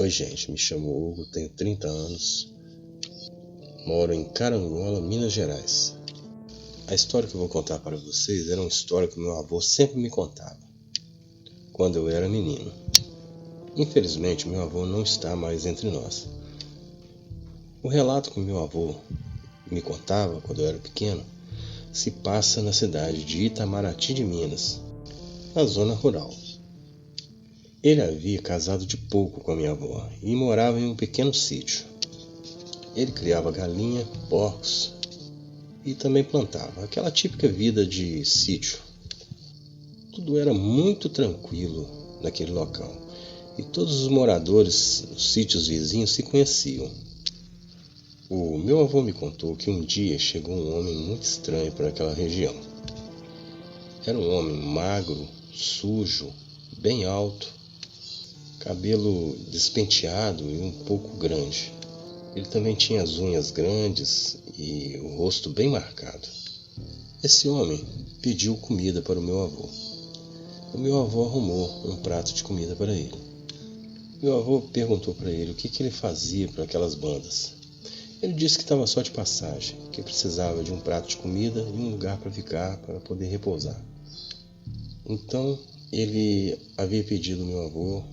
Oi gente, me chamo Hugo, tenho 30 anos, moro em Carangola, Minas Gerais. A história que eu vou contar para vocês era uma história que meu avô sempre me contava, quando eu era menino. Infelizmente, meu avô não está mais entre nós. O relato que meu avô me contava quando eu era pequeno se passa na cidade de Itamaraty de Minas, na zona rural. Ele havia casado de pouco com a minha avó e morava em um pequeno sítio. Ele criava galinha, porcos e também plantava, aquela típica vida de sítio. Tudo era muito tranquilo naquele local e todos os moradores dos sítios vizinhos se conheciam. O meu avô me contou que um dia chegou um homem muito estranho por aquela região. Era um homem magro, sujo, bem alto, cabelo despenteado e um pouco grande. Ele também tinha as unhas grandes e o rosto bem marcado. Esse homem pediu comida para o meu avô. O meu avô arrumou um prato de comida para ele. Meu avô perguntou para ele o que ele fazia para aquelas bandas. Ele disse que estava só de passagem, que precisava de um prato de comida e um lugar para ficar para poder repousar. Então ele havia pedido ao meu avô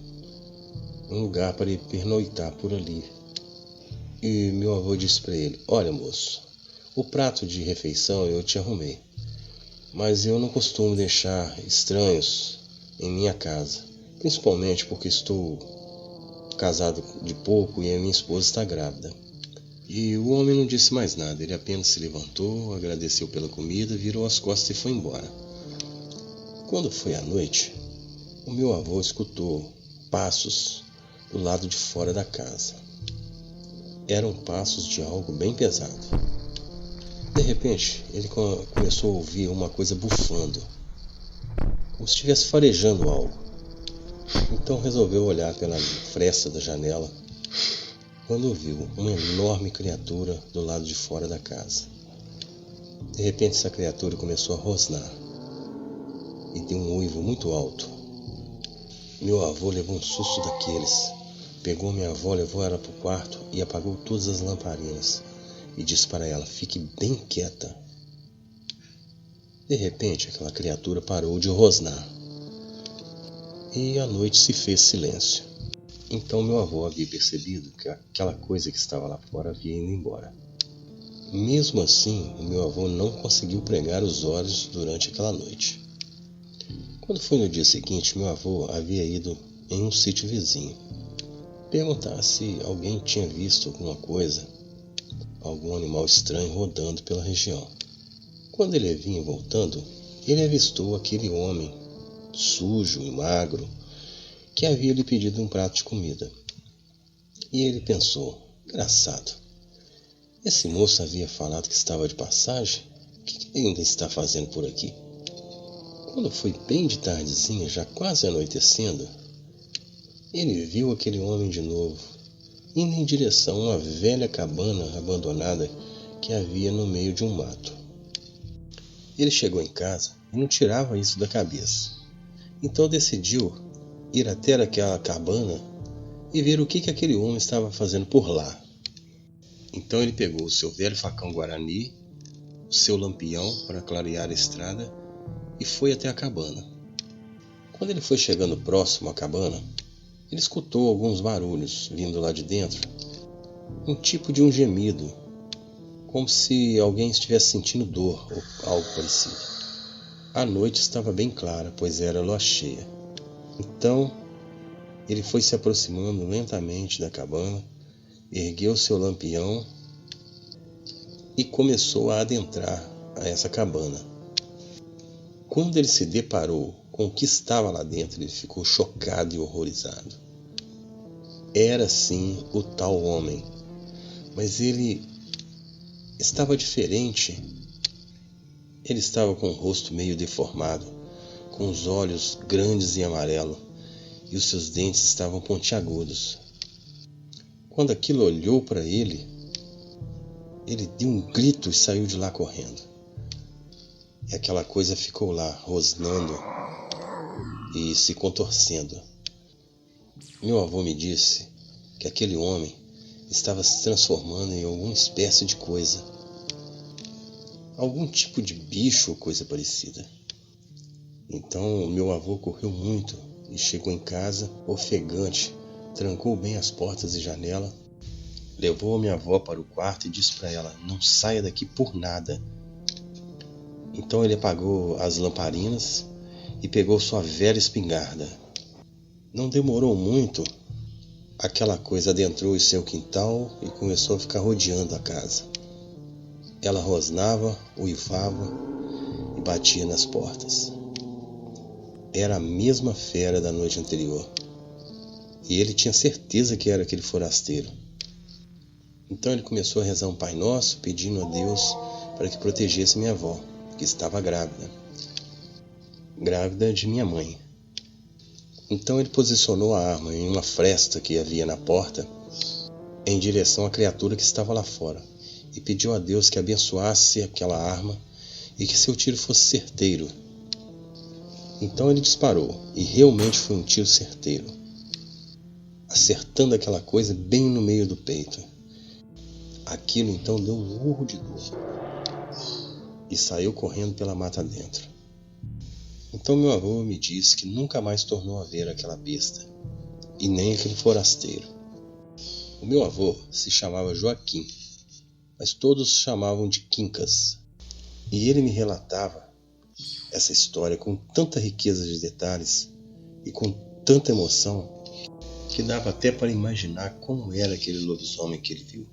um lugar para ele pernoitar por ali. E meu avô disse para ele: olha moço, o prato de refeição eu te arrumei, mas eu não costumo deixar estranhos em minha casa, principalmente porque estou casado de pouco e a minha esposa está grávida. E o homem não disse mais nada, ele apenas se levantou, agradeceu pela comida, virou as costas e foi embora. Quando foi à noite, o meu avô escutou passos do lado de fora da casa. Eram passos de algo bem pesado. De repente, ele começou a ouvir uma coisa bufando, como se estivesse farejando algo. Então resolveu olhar pela fresta da janela, quando viu uma enorme criatura do lado de fora da casa. De repente essa criatura começou a rosnar e deu um uivo muito alto. Meu avô levou um susto daqueles. Pegou minha avó, levou ela para o quarto e apagou todas as lamparinas e disse para ela: fique bem quieta. De repente aquela criatura parou de rosnar e a noite se fez silêncio. Então meu avô havia percebido que aquela coisa que estava lá fora havia ido embora. Mesmo assim, o meu avô não conseguiu pregar os olhos durante aquela noite. Quando foi no dia seguinte, meu avô havia ido em um sítio vizinho perguntar se alguém tinha visto alguma coisa, algum animal estranho rodando pela região. Quando ele vinha voltando, ele avistou aquele homem sujo e magro que havia lhe pedido um prato de comida. E ele pensou: engraçado, esse moço havia falado que estava de passagem, o que ele ainda está fazendo por aqui? Quando foi bem de tardezinha, já quase anoitecendo, ele viu aquele homem de novo, indo em direção a uma velha cabana abandonada que havia no meio de um mato. Ele chegou em casa e não tirava isso da cabeça. Então decidiu ir até aquela cabana e ver o que aquele homem estava fazendo por lá. Então ele pegou o seu velho facão guarani, o seu lampião para clarear a estrada e foi até a cabana. Quando ele foi chegando próximo à cabana, ele escutou alguns barulhos vindo lá de dentro, um tipo de um gemido, como se alguém estivesse sentindo dor ou algo parecido. A noite estava bem clara, pois era lua cheia. Então ele foi se aproximando lentamente da cabana, ergueu seu lampião e começou a adentrar a essa cabana. Quando ele se deparou com o que estava lá dentro, ele ficou chocado e horrorizado. Era sim o tal homem, mas ele estava diferente. Ele estava com o rosto meio deformado, com os olhos grandes e amarelos, e os seus dentes estavam pontiagudos. Quando aquilo olhou para ele deu um grito e saiu de lá correndo. E aquela coisa ficou lá, rosnando e se contorcendo. Meu avô me disse que aquele homem estava se transformando em alguma espécie de coisa, algum tipo de bicho ou coisa parecida. Então meu avô correu muito e chegou em casa ofegante, trancou bem as portas e janela, levou a minha avó para o quarto e disse para ela: não saia daqui por nada. Então ele apagou as lamparinas e pegou sua velha espingarda. Não demorou muito, aquela coisa adentrou em seu quintal e começou a ficar rodeando a casa. Ela rosnava, uivava e batia nas portas. Era a mesma fera da noite anterior, e ele tinha certeza que era aquele forasteiro. Então ele começou a rezar um Pai Nosso, pedindo a Deus para que protegesse minha avó, que estava grávida de minha mãe. Então ele posicionou a arma em uma fresta que havia na porta, em direção à criatura que estava lá fora, e pediu a Deus que abençoasse aquela arma e que seu tiro fosse certeiro. Então ele disparou, e realmente foi um tiro certeiro, acertando aquela coisa bem no meio do peito. Aquilo então deu um urro de dor e saiu correndo pela mata dentro. Então meu avô me disse que nunca mais tornou a ver aquela besta, e nem aquele forasteiro. O meu avô se chamava Joaquim, mas todos o chamavam de Quincas, e ele me relatava essa história com tanta riqueza de detalhes e com tanta emoção que dava até para imaginar como era aquele lobisomem que ele viu.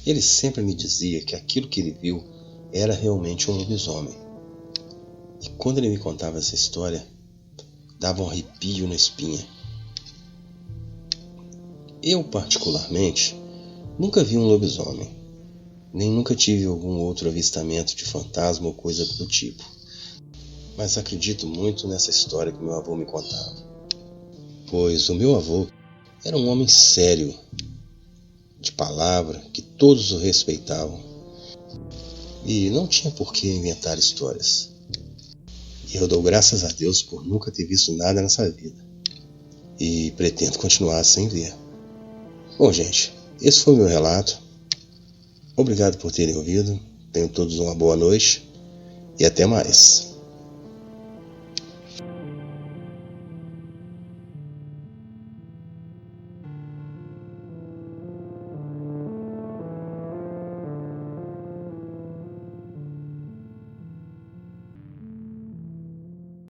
Ele sempre me dizia que aquilo que ele viu era realmente um lobisomem. E quando ele me contava essa história, dava um arrepio na espinha. Eu, particularmente, nunca vi um lobisomem, nem nunca tive algum outro avistamento de fantasma ou coisa do tipo. Mas acredito muito nessa história que meu avô me contava. Pois o meu avô era um homem sério, de palavra, que todos o respeitavam. E não tinha por que inventar histórias. E eu dou graças a Deus por nunca ter visto nada nessa vida. E pretendo continuar sem ver. Bom, gente, esse foi o meu relato. Obrigado por terem ouvido. Tenham todos uma boa noite e até mais.